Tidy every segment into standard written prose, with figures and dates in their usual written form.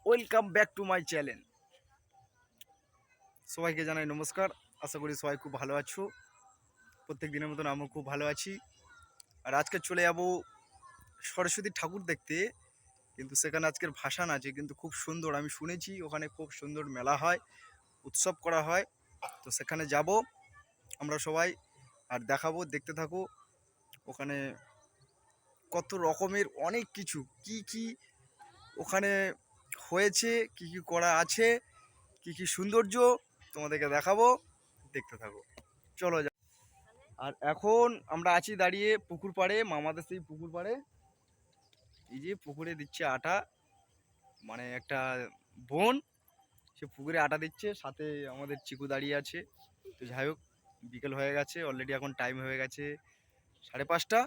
Welcome back to my channel. সবাইকে জানাই নমস্কার। আশা করি সবাই খুব ভালো আছো। প্রত্যেক দিনের মতন আমিও খুব ভালো আছি। আর আজকে চলে যাব সরস্বতী ঠাকুর দেখতে, কিন্তু সেখানে আজকের ভাসান আছে, কিন্তু খুব সুন্দর। আমি শুনেছি ওখানে খুব সুন্দর মেলা হয়, উৎসব করা হয়। তো সেখানে যাব আমরা সবাই, আর দেখাবো, দেখতে থাকো। ওখানে কত রকমের অনেক কিছু কি কি ওখানে হয়েছে, কি কি করা আছে, কি কি সৌন্দর্য তোমাদেরকে দেখাবো, দেখতে থাকো। চলো যা। আর এখন আমরা আছি দাঁড়িয়ে পুকুর পাড়ে, মামাদের সেই পুকুর পাড়ে। এই যে পুকুরে দিচ্ছে আটা, মানে একটা বোন সে পুকুরে আটা দিচ্ছে, সাথে আমাদের চিকু দাঁড়িয়ে আছে। তো যাই হোক, বিকেল হয়ে গেছে অলরেডি, এখন টাইম হয়ে গেছে 5:30।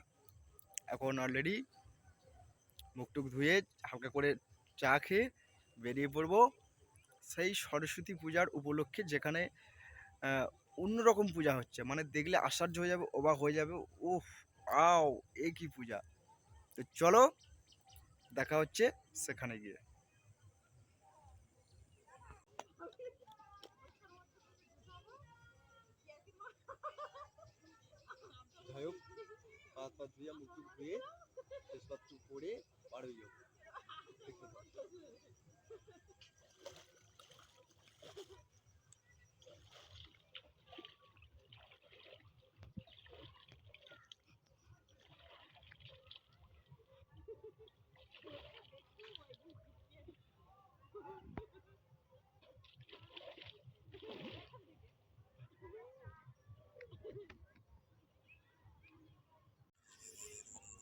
এখন অলরেডি মুখ টুক ধুয়ে হালকা করে চা খেয়ে বেরিয়ে পড়বো সেই সরস্বতী পূজার উপলক্ষে, যেখানে অন্যরকম পূজা হচ্ছে, মানে দেখলে আশ্চর্য হয়ে যাবে, অবাক হয়ে যাবে। উফ, আও, এ কি পূজা! তো চলো, দেখা হচ্ছে সেখানে গিয়ে। যাই হোক, হাত পা ধুয়ে মুখ টুক ধুয়ে তেজপাত পরে বার হয়ে যাবো।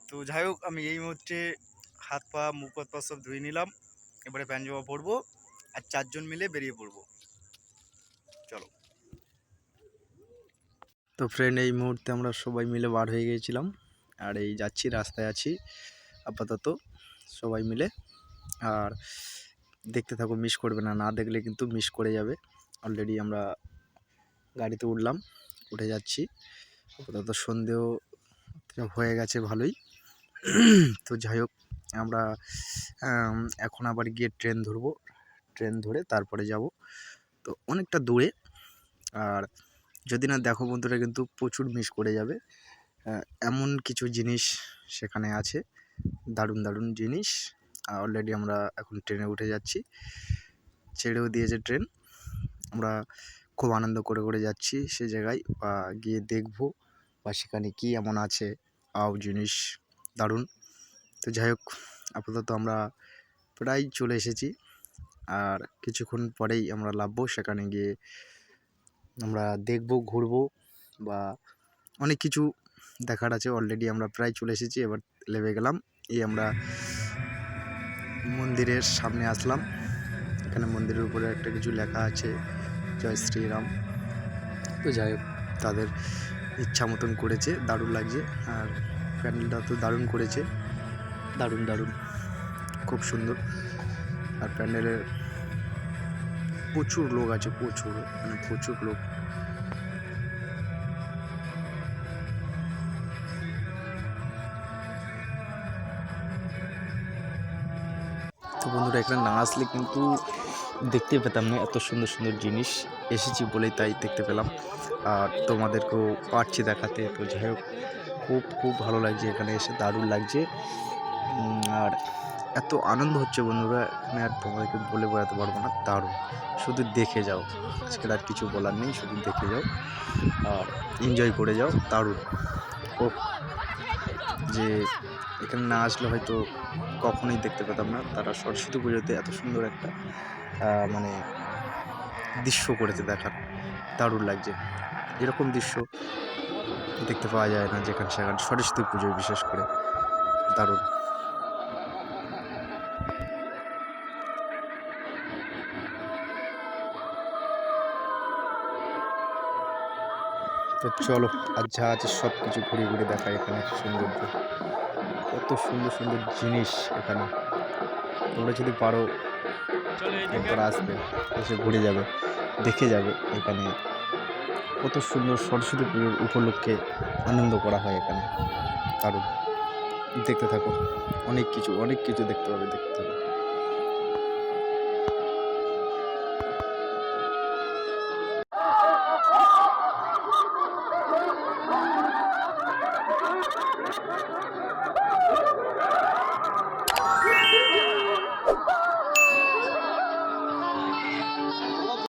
তো যাই হোক, আমি এই মুহূর্তে হাত পা মুখ হাত পা সব ধুয়ে নিলাম। এবারে প্যান্ট জামা পরবো আর 4জন মিলে বেরিয়ে পড়বো। চলো। তো ফ্রেন্ড, এই মুহূর্তে আমরা সবাই মিলে বার হয়ে গিয়েছিলাম, আর এই যাচ্ছি, রাস্তায় আছি আপাতত সবাই মিলে। আর দেখতে থাকো, মিস করবে না, না দেখলে কিন্তু মিস করে যাবে। অলরেডি আমরা গাড়িতে উঠলাম, উঠে যাচ্ছি। আপাতত সন্ধেও হয়ে গেছে ভালোই। তো যাই হোক, আমরা এখন আবার গিয়ে ট্রেন ধরবো, ট্রেন ধরে তারপরে যাব। তো অনেকটা দূরে, আর যদি না দেখো বন্ধুরা কিন্তু প্রচুর মিস করে যাবে। এমন কিছু জিনিস সেখানে আছে, দারুণ দারুণ জিনিস। অলরেডি আমরা এখন ট্রেনে উঠে যাচ্ছি, ছেড়েও দিয়েছে ট্রেন। আমরা খুব আনন্দ করে করে যাচ্ছি সে জায়গায়, বা গিয়ে দেখবো বা সেখানে কী এমন আছে আও জিনিস, দারুণ। তো যাই হোক, আপাতত আমরা প্রায় চলে এসেছি, আর কিছুক্ষণ পরেই আমরা নামবো। সেখানে গিয়ে আমরা দেখবো, ঘুরবো, বা অনেক কিছু দেখার আছে। অলরেডি আমরা প্রায় চলে এসেছি, এবার নেমে গেলাম। এই আমরা মন্দিরের সামনে আসলাম। এখানে মন্দিরের উপরে একটা কিছু লেখা আছে, জয় শ্রীরাম। তো যাই হোক, তাদের ইচ্ছা মতন করেছে, দারুণ লাগছে। আর প্যান্ডেলটা তো দারুণ করেছে, দারুণ দারুণ, খুব সুন্দর। আর প্যান্ডেলের প্রচুর লোক আছে, প্রচুর, মানে প্রচুর লোক। তো বন্ধুরা, এখানে না আসলে কিন্তু দেখতে পেতাম না এত সুন্দর সুন্দর জিনিস। এসেছি বলেই তাই দেখতে পেলাম, আর তোমাদেরকেও পারছি দেখাতে। তো যাই হোক, খুব খুব ভালো লাগছে এখানে এসে, দারুণ লাগছে। আর এত আনন্দ হচ্ছে বন্ধুরা এখানে, আর তোমাদেরকে বলে বোঝাতে পারবো না, দারুণ। শুধু দেখে যাও, আজকের আর কিছু বলার নেই, শুধু দেখে যাও আর এনজয় করে যাও, দারুণ। ও, যে এখানে না আসলে হয়তো কখনোই দেখতে পেতাম না। তারা সরস্বতী পুজোতে এত সুন্দর একটা মানে দৃশ্য করেছে, দেখার দারুণ লাগছে। এরকম দৃশ্য দেখতে পাওয়া যায় না যেখানে সেখানে, সরস্বতী পুজোয় বিশেষ করে, দারুণ। তো চলো, আর যা আছে সব কিছু ঘুরে ঘুরে দেখায় এখানে সৌন্দর্য। কত সুন্দর সুন্দর জিনিস এখানে, তোমরা যদি পারো একবার আসবে, এসে ঘুরে যাবে, দেখে যাবে এখানে কত সুন্দর সরস্বতী পুজোর উপলক্ষে আনন্দ করা হয় এখানে, দারুণ। দেখতে থাকো, অনেক কিছু অনেক কিছু দেখতে পাবে, দেখতে থাকো।